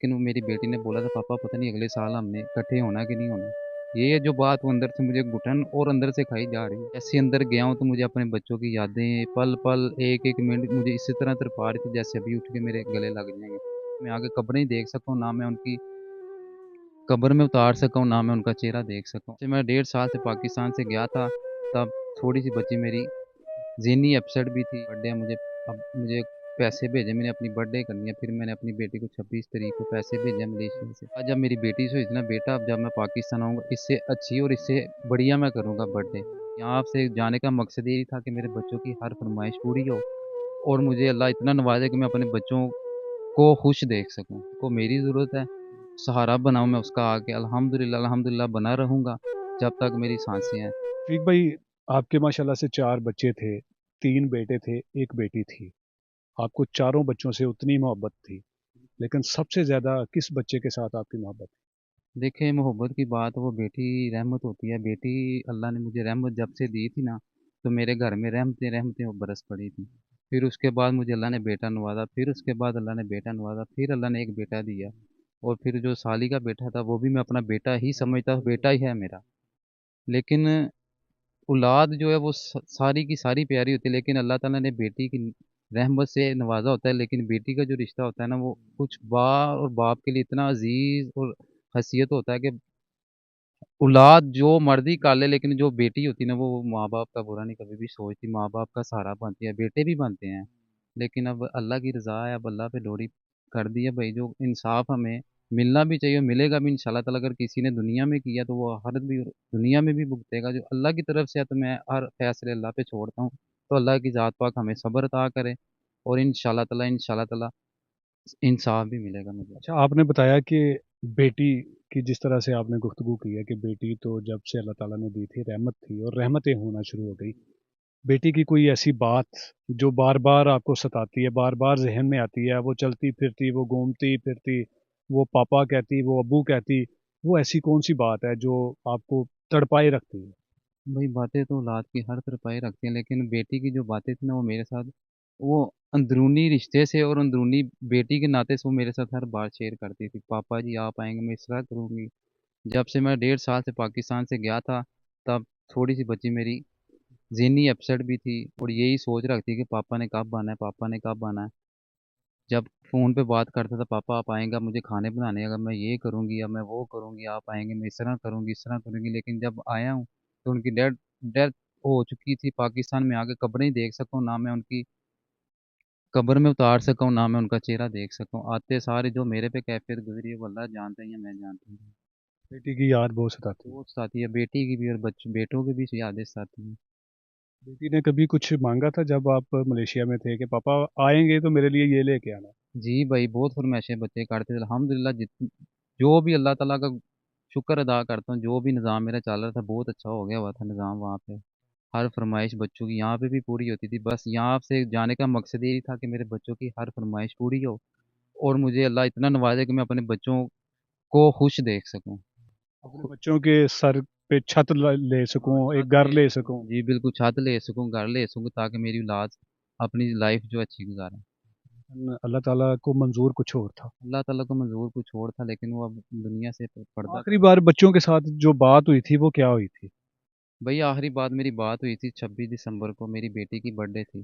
लेकिन वो मेरी बेटी ने बोला था पापा पता नहीं अगले साल हमने इकट्ठे होना कि नहीं होना। ये जो बात वो अंदर से मुझे घुटन और अंदर से खाई जा रही है। जैसे अंदर गया हूँ तो मुझे अपने बच्चों की यादें पल पल एक एक मिनट मुझे इसी तरह तड़पा रही थी जैसे अभी उठ के मेरे गले लग जाएंगे। मैं आगे कब्र नहीं देख सकूँ ना मैं उनकी कब्र में उतार सका हूँ ना मैं उनका चेहरा देख सकूँ। जब मैं 1.5 साल से पाकिस्तान से गया था तब थोड़ी सी बच्ची मेरी ज़हनी अपसेट भी थी। बर्थडे मुझे अब मुझे पैसे भेजे, मैंने अपनी बर्थडे करनी है, फिर मैंने अपनी बेटी को 26 तारीख को पैसे भेजे मलेशिया से। आज जब मेरी बेटी से इतना बेटा अब जब मैं पाकिस्तान आऊँगा इससे अच्छी और इससे बढ़िया मैं करूँगा बर्थडे। यहाँ से जाने का मकसद यही था कि मेरे बच्चों की हर फरमाइश पूरी हो और मुझे अल्लाह इतना नवाज़े कि मैं अपने बच्चों को खुश देख सकूँ। को मेरी ज़रूरत है, सहारा बनाऊँ मैं उसका आगे अल्हम्दुलिल्लाह अल्हम्दुलिल्लाह बना रहूँगा जब तक मेरी साँसें हैं। रफ़ीक भाई, आपके माशाल्लाह से 4 बच्चे थे, 3 बेटे थे, 1 बेटी थी। आपको चारों बच्चों से उतनी मोहब्बत थी, लेकिन सबसे ज़्यादा किस बच्चे के साथ आपकी मोहब्बत थी? देखिए, मोहब्बत की बात वो बेटी रहमत होती है। बेटी अल्लाह ने मुझे रहमत जब से दी थी ना, तो मेरे घर में रहमतें रहमतें वो बरस पड़ी थी। फिर उसके बाद मुझे अल्लाह ने बेटा नवाज़ा, फिर उसके बाद अल्लाह ने बेटा नवाज़ा, फिर अल्लाह ने एक बेटा दिया और फिर जो साली का बेटा था, वो भी मैं अपना बेटा ही समझता, बेटा ही है मेरा। लेकिन औलाद जो है वो सारी की सारी प्यारी होती है, लेकिन अल्लाह ताला ने बेटी की रहमत से नवाज़ा होता है, लेकिन बेटी का जो रिश्ता होता है ना, वो कुछ और बाप के लिए इतना अज़ीज़ और ख़ासियत होता है कि औलाद जो मर्ज़ी कर ले लेकिन जो बेटी होती है ना वो माँ-बाप का बुरा नहीं कभी भी सोचती, माँ-बाप का सहारा बनती है, बेटे भी बनते हैं। लेकिन अब अल्लाह की रज़ा है, अब अल्लाह पे डोरी कर दी है भई जो इंसाफ़ हमें मिलना भी चाहिए, मिलेगा भी इंशाअल्लाह ताला अगर किसी ने दुनिया में किया तो वो आखिरत भी दुनिया में भी भुगतेगा। जो अल्लाह की तरफ से है तो मैं हर फ़ैसले अल्लाह पे छोड़ता हूँ। तो अल्लाह की ज़ात पाक हमें सब्र अता करे और इंशाअल्लाह ताला इंसाफ़ भी मिलेगा मुझे। अच्छा, आपने बताया कि बेटी की जिस तरह से आपने गुफ्तगू की है कि बेटी तो जब से अल्लाह ताला ने दी थी, रहमत थी और रहमतें होना शुरू हो गई। बेटी की कोई ऐसी बात जो बार-बार आपको सताती है, बार-बार ज़हन में आती है, वो चलती-फिरती, वो घूमती-फिरती, वो पापा कहती, वो अब्बू कहती, वो ऐसी कौन-सी बात है जो आपको तड़पाए रखती है? भई बातें तो औलाद की हर तरफ़ाई रखती हैं, लेकिन बेटी की जो बातें थी ना वो मेरे साथ वो अंदरूनी रिश्ते से और अंदरूनी बेटी के नाते से वो मेरे साथ हर बार शेयर करती थी। पापा जी आप आएँगे मैं इस तरह करूँगी। जब से मैं 1.5 साल से पाकिस्तान से गया था, तब थोड़ी-सी बच्ची मेरी ज़हनी अपसेट भी थी और यही सोच रखती कि पापा ने कब आना है, पापा ने कब आना है। जब फ़ोन पे बात करता था पापा आप आएँगे, अब मुझे खाने बनाने हैं, अगर मैं ये करूँगी, अब मैं वो करूँगी, आप आएँगे, मैं इस तरह करूँगी, लेकिन जब आया हूँ, तो उनकी डेथ डेथ हो चुकी थी पाकिस्तान में आके कब्र नहीं देख सका हूँ, ना मैं उनकी कब्र में उतार सका हूँ, ना मैं उनका चेहरा देख सका हूँ। आते सार जो मेरे पे कैफ़ियत गुज़री है, वो अल्लाह जानता है या मैं जानता हूँ। बेटी की याद बहुत सताती है। बहुत सताती है, बेटी की भी और बेटों की भी यादें सताती हैं। बेटी ने कभी कुछ माँगा था जब आप मलेशिया में थे कि पापा आएँगे तो मेरे लिए ये लेके आना? जी भाई, बहुत फ़रमाइशें बच्चे करते थे, अल्हम्दुलिल्लाह जो भी अल्लाह ताला का शुक्र अदा करता हूँ, जो भी निज़ाम मेरा चल रहा था, बहुत अच्छा हो गया हुआ था निज़ाम वहाँ पे। हर फ़रमाइश बच्चों की यहाँ पे भी पूरी होती थी, बस यहाँ से जाने का मकसद यही था कि मेरे बच्चों की हर फ़रमाइश पूरी हो और मुझे अल्लाह इतना नवाज़े कि मैं अपने बच्चों को खुश देख सकूँ। अपने खु बच्चों के सर पे छत ले हाँ, सकूँ, छत एक घर ले ले सकूँ। सकूँ। जी, बिल्कुल छत ले सकूँ, घर ले सकूँ ताकि मेरी औलाद अपनी लाइफ़ जो अच्छी गुज़ारे। अल्लाह ताला को मंज़ूर कुछ और था। अल्लाह ताला को मंज़ूर कुछ और था लेकिन वो अब दुनिया से पर्दा आखिरी कर बार बच्चों के साथ जो बात हुई थी वो क्या हुई थी? भई आखिरी बात मेरी बात हुई थी 26 दिसंबर को मेरी बेटी की बर्थडे थी।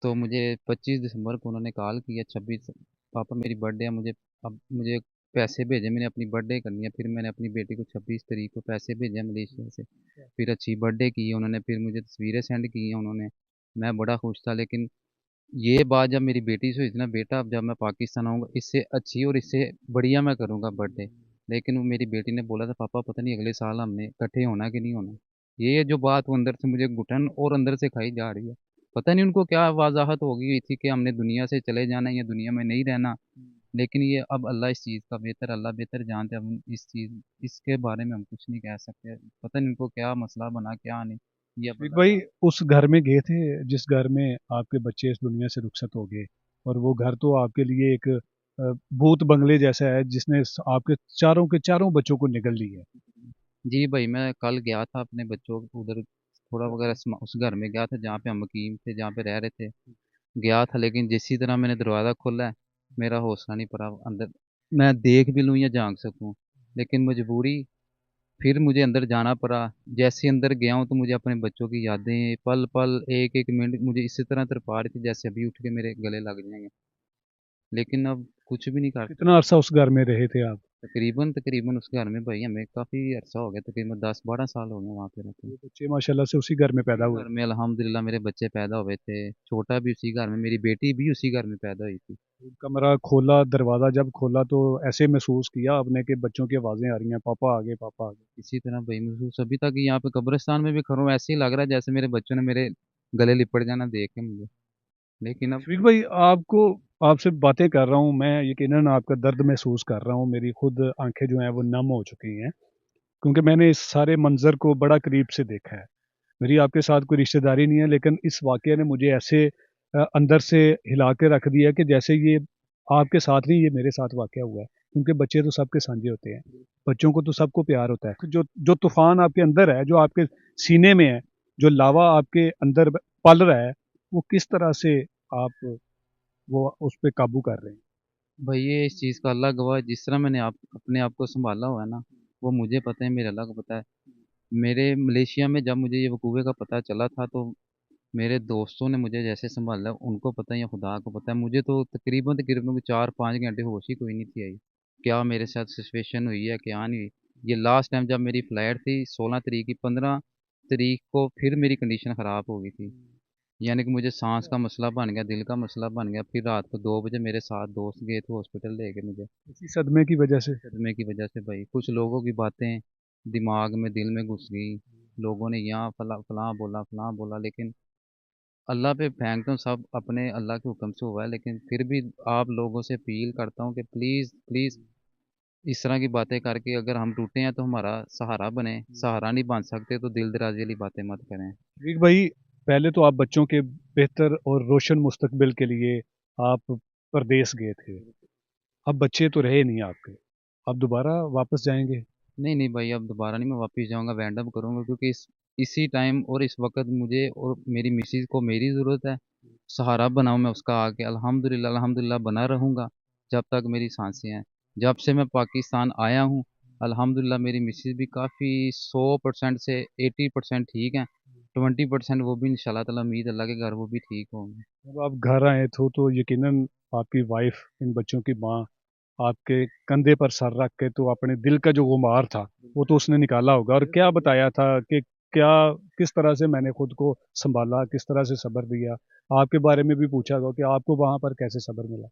तो मुझे 25 दिसंबर को उन्होंने कॉल किया 26 पापा मेरी बर्थडे है मुझे पैसे भेजे मैंने अपनी बर्थडे करनी है। फिर मैंने अपनी बेटी को 26 तारीख को पैसे भेजे मलेशिया से। फिर अच्छी बर्थडे की उन्होंने फिर मुझे तस्वीरें सेंड की हैं उन्होंने। मैं बड़ा खुश था लेकिन ये बात जब मेरी बेटी से हुई थी ना बेटा अब जब मैं पाकिस्तान आऊँगा इससे अच्छी और इससे बढ़िया मैं करूँगा बर्थडे। लेकिन वो मेरी बेटी ने बोला था पापा पता नहीं अगले साल हमने इकट्ठे होना कि नहीं होना। ये जो बात वो अंदर से मुझे घुटन और अंदर से खाई जा रही है। पता नहीं उनको क्या वज़ाहत हो गई थी कि हमने दुनिया से चले जाना है या दुनिया में नहीं रहना। लेकिन ये अब अल्लाह इस चीज़ का बेहतर अल्लाह बेहतर जानते हैं। अब हम इसके बारे में हम कुछ नहीं कह सकते। पता नहीं उनको क्या मसला बना क्या नहीं, ये अब शफीक अल्लाह भाई, जान उस घर में गए थे जिस घर में आपके बच्चे इस दुनिया से रुखसत हो गए, और वो घर तो आपके लिए एक भूत बंगले जैसा है जिसने आपके चारों के चारों बच्चों को निगल ली है। जी भाई, मैं कल गया था अपने बच्चों को उधर थोड़ा वगैरह उस घर में गया था जहाँ पे हम मुकीम थे, जहाँ पे रह रहे थे। गया था लेकिन जिस ही तरह मैंने दरवाज़ा खोला है, मेरा हौसला नहीं पड़ा अंदर मैं देख भी लूँ या जाग सकूँ, लेकिन मजबूरी फिर मुझे अंदर जाना पड़ा। जैसे ही अंदर गया हूँ तो मुझे अपने बच्चों की यादें पल-पल, एक-एक मिनट मुझे इसी तरह तड़पा रही थी जैसे अभी उठ के मेरे गले लग जाएँगे। लेकिन अब कुछ भी नहीं कर कितना सकते। अरसा उस घर में रहे थे आप? तकरीबन उस घर में भाई हमें काफ़ी अरसा हो गया, तकरीबन 10-12 साल हो गए वहाँ पे रहते हैं। ये बच्चे माशाल्लाह से उसी घर में उसी पैदा हुए। घर में अल्हम्दुलिल्लाह मेरे बच्चे पैदा हुए थे, छोटा भी उसी घर में, मेरी बेटी भी उसी घर में पैदा हुई थी। कमरा खोला, दरवाज़ा जब खोला तो ऐसे महसूस किया आपने कि बच्चों की आवाज़ें आ रही हैं, पापा आ गए, पापा आ गए? इसी तरह बेमहसूस अभी तक यहाँ पे कब्रिस्तान में भी खड़ा हूँ, ऐसे ही लग रहा है जैसे मेरे बच्चों ने मेरे गले लिपट जाना देख के मुझे। लेकिन अब शफीक भाई, आपको आपसे बातें कर रहा हूँ मैं, यकीनन आपका दर्द महसूस कर रहा हूँ, मेरी खुद आंखें जो हैं वो नम हो चुकी हैं, क्योंकि मैंने इस सारे मंजर को बड़ा करीब से देखा है। मेरी आपके साथ कोई रिश्तेदारी नहीं है, लेकिन इस वाक़ये ने मुझे ऐसे अंदर से हिला के रख दिया कि जैसे ये आपके साथ नहीं, ये मेरे साथ वाक़या हुआ है। क्योंकि बच्चे तो सबके सांझे होते हैं, बच्चों को तो सबको प्यार होता है। जो जो तूफ़ान आपके अंदर है, जो आपके सीने में है, जो लावा आपके अंदर पल रहा है, वो किस तरह से आप वो उस पे काबू कर रहे हैं? भाई ये इस चीज़ का अल्लाह गवाह है, जिस तरह मैंने आप अपने आप को सँभाला हुआ है ना, वो मुझे पता है, मेरे अल्लाह को पता है। मेरे मलेशिया में जब मुझे ये वक़ूवे का पता चला था तो मेरे दोस्तों ने मुझे जैसे सँभाला उनको पता है या खुदा को पता है, मुझे तो तकरीबन 4-5 घंटे होश ही कोई नहीं थी आई। क्या मेरे साथ सिचुएशन हुई है, क्या नहीं हुई। ये लास्ट टाइम जब मेरी फ़्लाइट थी 16 तारीख की, 15 तारीख को फिर मेरी कंडीशन ख़राब हो गई थी। यानी कि मुझे साँस का मसला बन गया, दिल का मसला बन गया। फिर रात को 2 बजे मेरे साथ दोस्त गए थे हॉस्पिटल लेके मुझे, इसी सदमे की वजह से? सदमे की वजह से भाई। कुछ लोगों की बातें दिमाग में, दिल में घुस गई। लोगों ने यहाँ फलाँ बोला, लेकिन अल्लाह पे फेंकता हूँ, सब अपने अल्लाह के हुक्म से हुआ है। लेकिन फिर भी आप लोगों से अपील करता हूँ कि प्लीज़ प्लीज़ इस तरह की बातें करके अगर हम टूटे हैं तो हमारा सहारा बने, सहारा नहीं बन सकते तो दिल दराज़ी वाली बातें मत करें। शफीक भाई, पहले तो आप बच्चों के बेहतर और रोशन मुस्तकबिल के लिए आप परदेस गए थे। अब बच्चे तो रहे नहीं आपके, आप दोबारा वापस जाएंगे? नहीं नहीं भाई, अब दोबारा नहीं मैं वापस जाऊंगा, वैंड अप करूंगा, क्योंकि इसी टाइम और इस वक्त मुझे और मेरी मिसेज को मेरी ज़रूरत है। सहारा बनाऊं मैं उसका आके, अल्हम्दुलिल्लाह अल्हम्दुलिल्लाह बना रहूंगा जब तक मेरी सांसें हैं। जब से मैं पाकिस्तान आया हूँ अल्हम्दुलिल्लाह मेरी मिसेज भी काफ़ी 100% से 80% ठीक है। 20% वो भी इंशाल्लाह ताला उम्मीद अल्लाह के घर वो भी ठीक होंगे। जब आप घर आए थे तो यकीनन आपकी वाइफ, इन बच्चों की माँ, आपके कंधे पर सर रख के तो अपने दिल का जो गुमार था वो तो उसने निकाला होगा, और क्या बताया था कि क्या, किस तरह से मैंने खुद को संभाला, किस तरह से सब्र दिया? आपके बारे में भी पूछा होगा कि आपको वहाँ पर कैसे सब्र मिला?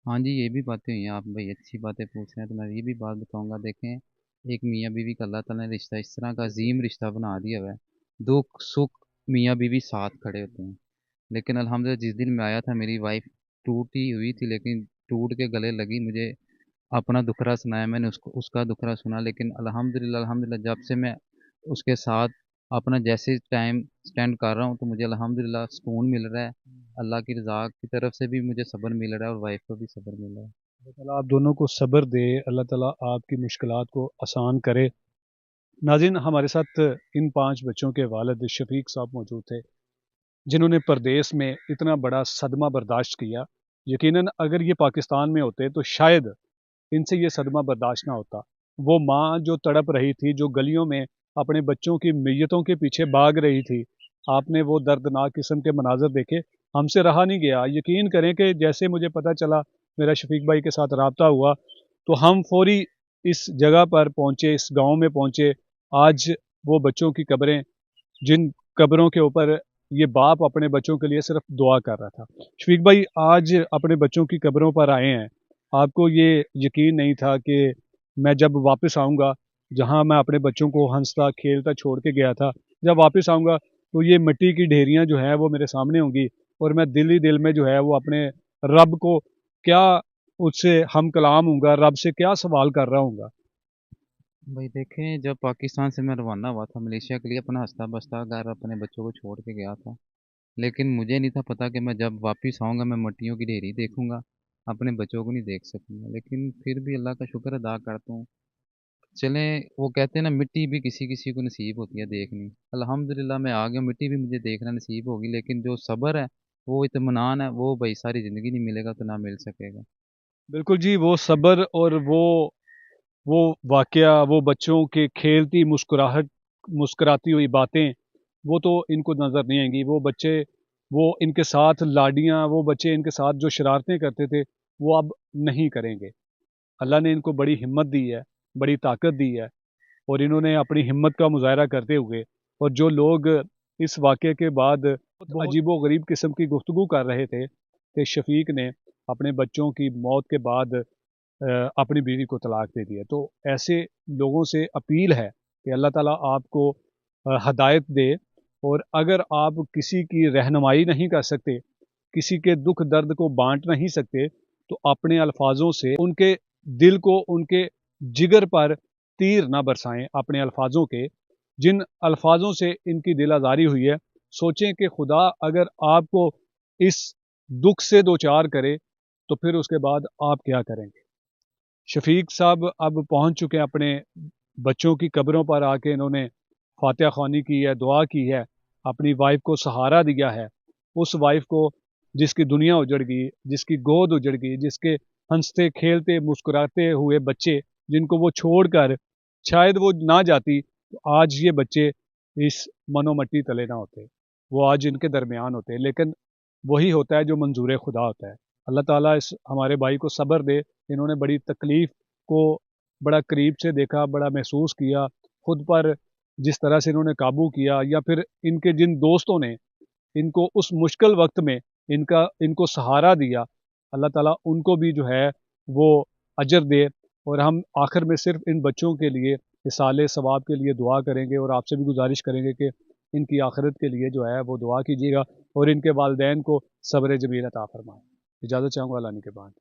हाँ जी, ये भी बातें हुई हैं, आप भाई अच्छी बातें पूछ रहे हैं तो मैं ये भी बात बताऊंगा। देखें, एक मियाँ बीवी का अल्लाह ताला ने रिश्ता इस तरह का अजीम रिश्ता बना दिया हुआ है। दुख सुख मियाँ बीवी साथ खड़े होते हैं। लेकिन अल्हम्दुलिल्लाह जिस दिन मैं आया था मेरी वाइफ टूटी हुई थी, लेकिन टूट के गले लगी मुझे। अपना दुखड़ा सुनाया मैंने उसको, उसका दुखड़ा सुना। लेकिन अल्हम्दुलिल्लाह अल्हम्दुलिल्लाह जब से मैं उसके साथ अपना जैसे टाइम स्पेंड कर रहा हूँ तो मुझे अल्हम्दुलिल्लाह सुकून मिल रहा है। अल्लाह की रज़ा की तरफ से भी मुझे सब्र मिल रहा है और वाइफ को भी सब्र मिल रहा है। अल्लाह ताला आप दोनों को सब्र दे, अल्लाह ताला आपकी मुश्किलात को आसान करे। नाज़रीन, हमारे साथ इन 5 बच्चों के वालिद शफीक साहब मौजूद थे, जिन्होंने परदेस में इतना बड़ा सदमा बर्दाश्त किया। यकीनन अगर ये पाकिस्तान में होते तो शायद इनसे ये सदमा बर्दाश्त ना होता। वो माँ जो तड़प रही थी, जो गलियों में अपने बच्चों की मैयतों के पीछे भाग रही थी, आपने वो दर्दनाक किस्म के मनाज़र देखे, हमसे रहा नहीं गया। यकीन करें कि जैसे मुझे पता चला, मेरा शफीक भाई के साथ रब्ता हुआ, तो हम फ़ौरी इस जगह पर पहुँचे, इस गाँव में पहुँचे। आज वो बच्चों की कब्रें, जिन कब्रों के ऊपर ये बाप अपने बच्चों के लिए सिर्फ दुआ कर रहा था। शफीक भाई आज अपने बच्चों की कब्रों पर आए हैं। आपको ये यकीन नहीं था कि मैं जब वापस आऊँगा, जहाँ मैं अपने बच्चों को हंसता खेलता छोड़ के गया था, जब वापस आऊँगा तो ये मिट्टी की ढेरियाँ जो हैं वो मेरे सामने होंगी, और मैं दिल ही दिल में जो है वो अपने रब को क्या, उससे हम कलाम हूँगा, रब से क्या सवाल कर रहा हूँगा। भाई देखें, जब पाकिस्तान से मैं रवाना हुआ था मलेशिया के लिए, अपना हंसता बसता घर अपने बच्चों को छोड़ के गया था। लेकिन मुझे नहीं था पता कि मैं जब वापस आऊँगा मैं मट्टियों की ढेरी देखूंगा, अपने बच्चों को नहीं देख सकूंगा। लेकिन फिर भी अल्लाह का शुक्र अदा करता हूँ। चलें, वो कहते हैं ना मिट्टी भी किसी किसी को नसीब होती है देखनी। अल्हम्दुलिल्लाह मैं आ गया, मिट्टी भी मुझे देखना नसीब होगी। लेकिन जो सब्र है, वो इत्मीनान है, वो भाई सारी ज़िंदगी नहीं मिलेगा तो ना मिल सकेगा। बिल्कुल जी, वो सब्र और वो वाक़या, वो बच्चों के खेलती मुस्कुराती हुई बातें, वो तो इनको नज़र नहीं आएँगी। वो बच्चे, वो इनके साथ लाडियाँ, वो बच्चे इनके साथ जो शरारतें करते थे, वो अब नहीं करेंगे। अल्लाह ने इनको बड़ी हिम्मत दी है, बड़ी ताकत दी है, और इन्होंने अपनी हिम्मत का मुज़ाहरा करते हुए, और जो लोग इस वाक़ये के बाद बहुत अजीबो-गरीब किस्म की गुफ्तगू कर रहे थे कि शफ़ीक ने अपने बच्चों की मौत के बाद अपनी बीवी को तलाक दे दिया। तो ऐसे लोगों से अपील है कि अल्लाह ताला आपको हदायत दे, और अगर आप किसी की रहनुमाई नहीं कर सकते, किसी के दुख दर्द को बांट नहीं सकते, तो अपने अल्फाजों से उनके दिल को, उनके जिगर पर तीर ना बरसाएं अपने अल्फाजों के। जिन अल्फाजों से इनकी दिल आज़ारी हुई है, सोचें कि खुदा अगर आपको इस दुख से दो चार करे, तो फिर उसके बाद आप क्या करेंगे। शफीक साहब अब पहुंच चुके हैं अपने बच्चों की कब्रों पर आके, इन्होंने फातिहा ख्वानी की है, दुआ की है, अपनी वाइफ को सहारा दिया है। उस वाइफ को जिसकी दुनिया उजड़ गई, जिसकी गोद उजड़ गई, जिसके हंसते खेलते मुस्कुराते हुए बच्चे, जिनको वो छोड़कर शायद वो ना जाती, तो आज ये बच्चे इस मनोमट्टी तले ना होते, वो आज इनके दरमियान होते। लेकिन वही होता है जो मंजूर खुदा होता है। अल्लाह ताला इस हमारे भाई को सब्र दे। इन्होंने बड़ी तकलीफ़ को बड़ा करीब से देखा, बड़ा महसूस किया, खुद पर जिस तरह से इन्होंने काबू किया, या फिर इनके जिन दोस्तों ने इनको उस मुश्किल वक्त में इनको सहारा दिया, अल्लाह ताला उनको भी जो है वो अजर दे। और हम आखिर में सिर्फ इन बच्चों के लिए इसाले सवाब के लिए दुआ करेंगे, और आपसे भी गुजारिश करेंगे कि इनकी आखिरत के लिए जो है वो दुआ कीजिएगा, और इनके वालदैन को सब्र जमील अता फरमाएं। इजाज़त चाहूँगा अल्लाह के बाद।